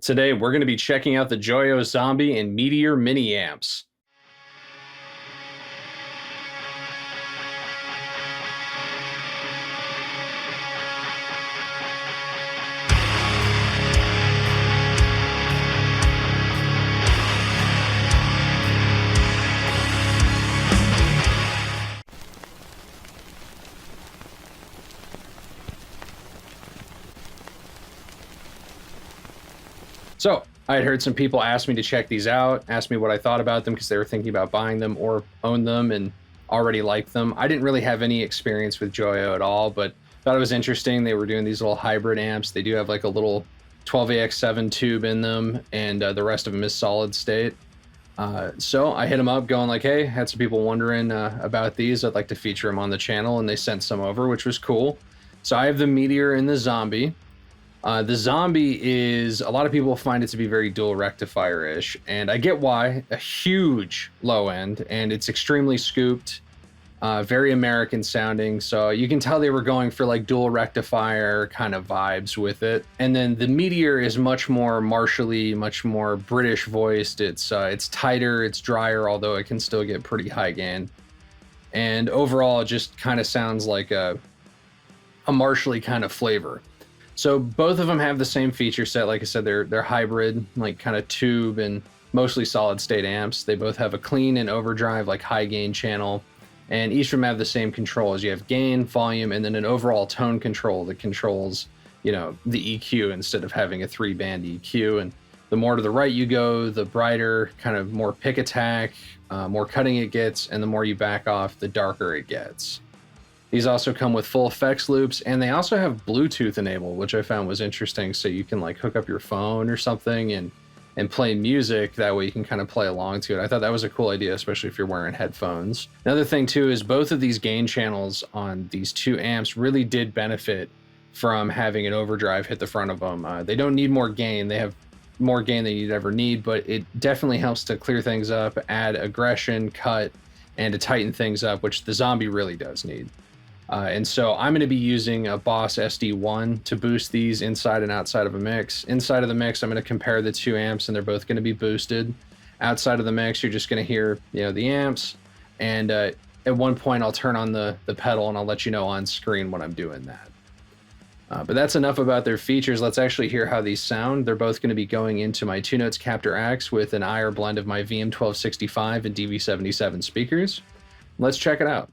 Today, we're going to be checking out the Joyo Zombie and Meteor mini amps. So, I had heard some people ask me to check these out, ask me what I thought about them because they were thinking about buying them or own them and already liked them. I didn't really have any experience with Joyo at all, but thought it was interesting. They were doing these little hybrid amps. They do have like a little 12AX7 tube in them, and the rest of them is solid state. So I hit them up going like, hey, had some people wondering about these. I'd like to feature them on the channel, and they sent some over, which was cool. So I have the Meteor and the Zombie. The Zombie is, a lot of people find it to be very dual rectifier-ish, and I get why. A huge low end, and it's extremely scooped, very American sounding, so you can tell they were going for like dual rectifier kind of vibes with it. And then the Meteor is much more martially, much more British voiced. It's tighter, it's drier, although it can still get pretty high gain. And overall, it just kind of sounds like a martially kind of flavor. So both of them have the same feature set. Like I said, they're hybrid, like kind of tube and mostly solid state amps. They both have a clean and overdrive, like high gain channel, and each of them have the same controls. You have gain, volume, and then an overall tone control that controls, you know, the EQ instead of having a 3-band EQ. And the more to the right you go, the brighter, kind of more pick attack, more cutting it gets, and the more you back off, the darker it gets. These also come with full effects loops, and they also have Bluetooth enabled, which I found was interesting. So you can like hook up your phone or something and play music. That way you can kind of play along to it. I thought that was a cool idea, especially if you're wearing headphones. Another thing too is both of these gain channels on these two amps really did benefit from having an overdrive hit the front of them. They don't need more gain. They have more gain than you'd ever need, but it definitely helps to clear things up, add aggression, cut, and to tighten things up, which the Zombie really does need. And so I'm going to be using a Boss SD1 to boost these inside and outside of a mix. Inside of the mix, I'm going to compare the two amps, and they're both going to be boosted. Outside of the mix, you're just going to hear, you know, the amps. And at one point, I'll turn on the pedal, and I'll let you know on screen when I'm doing that. But that's enough about their features. Let's actually hear how these sound. They're both going to be going into my 2-Notes Captor X with an IR blend of my VM1265 and DV77 speakers. Let's check it out.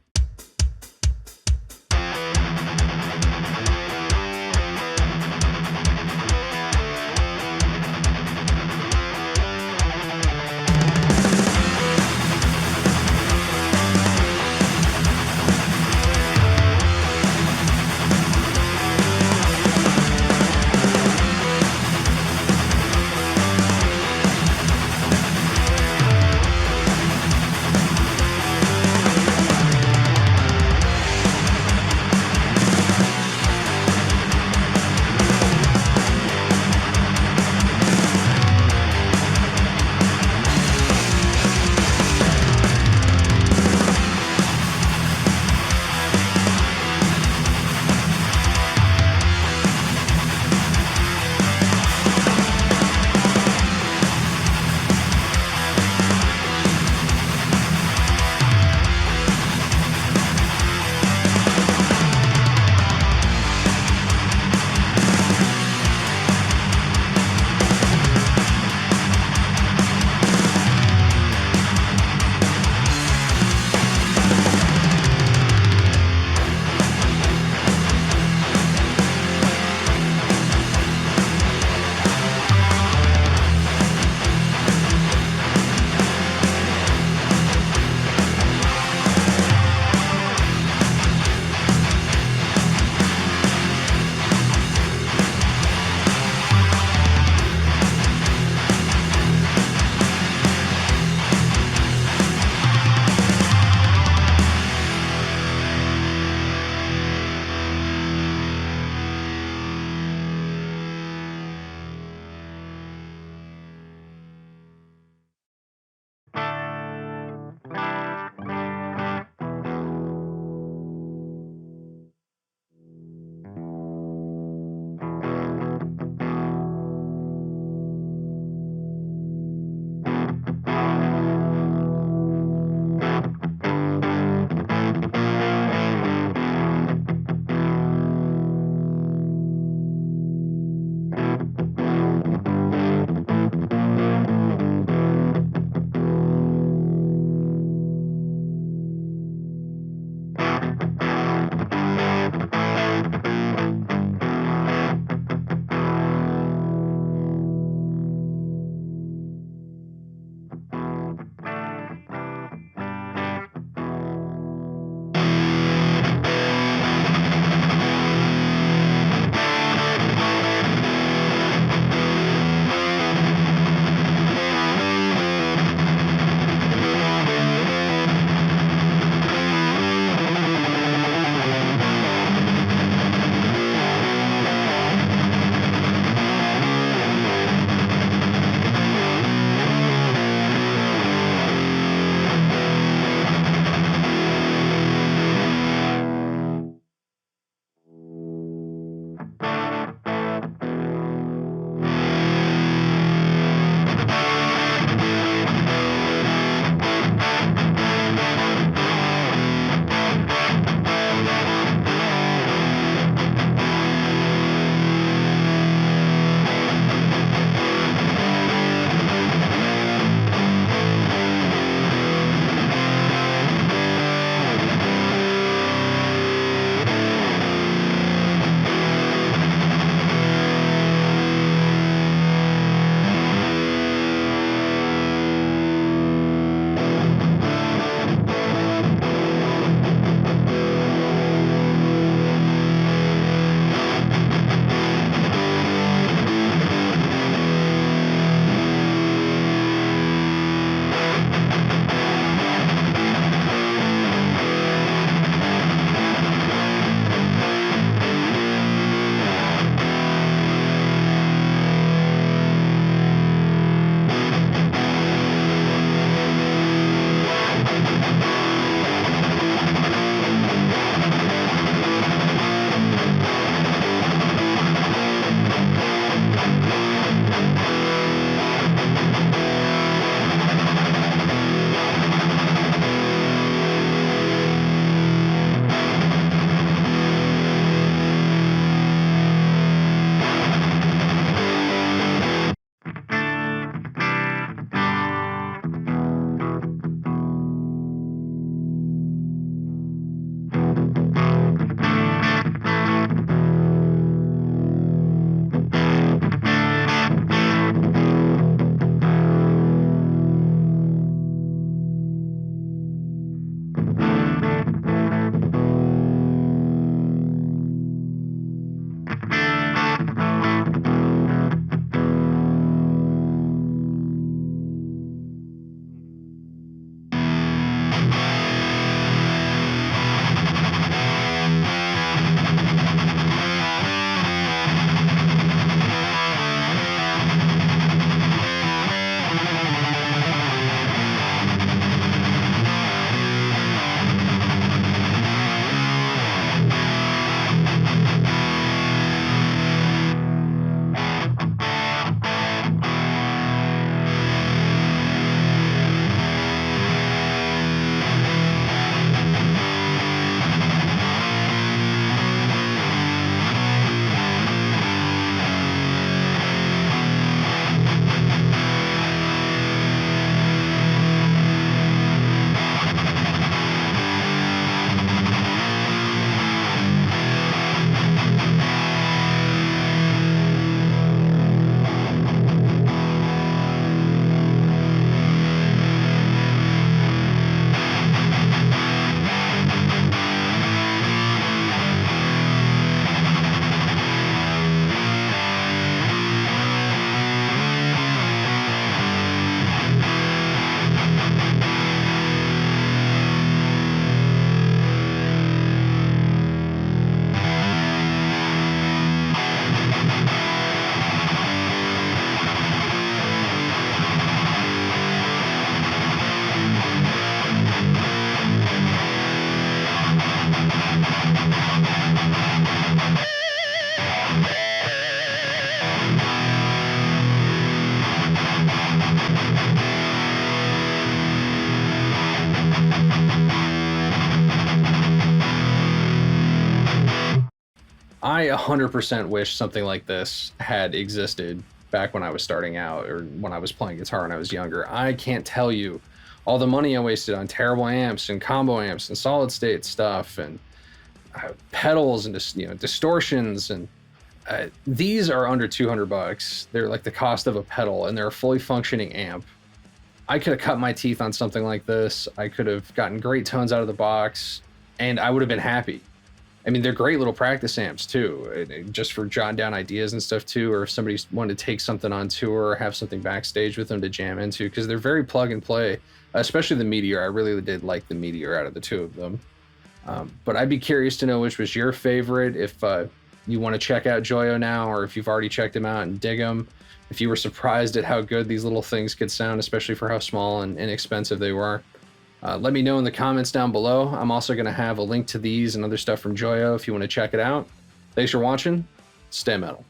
I 100% wish something like this had existed back when I was starting out or when I was playing guitar when I was younger. I can't tell you all the money I wasted on terrible amps and combo amps and solid state stuff and pedals and just, distortions, and these are under $200. They're like the cost of a pedal, and they're a fully functioning amp. I could have cut my teeth on something like this. I could have gotten great tones out of the box, and I would have been happy. I mean, they're great little practice amps too, just for jotting down ideas and stuff too, or if somebody wanted to take something on tour or have something backstage with them to jam into, because they're very plug and play, especially the Meteor. I really did like the Meteor out of the two of them. But I'd be curious to know which was your favorite, if you want to check out Joyo now, or if you've already checked them out and dig them, if you were surprised at how good these little things could sound, especially for how small and inexpensive they were. Let me know in the comments down below. I'm also going to have a link to these and other stuff from Joyo if you want to check it out. Thanks for watching. Stay metal.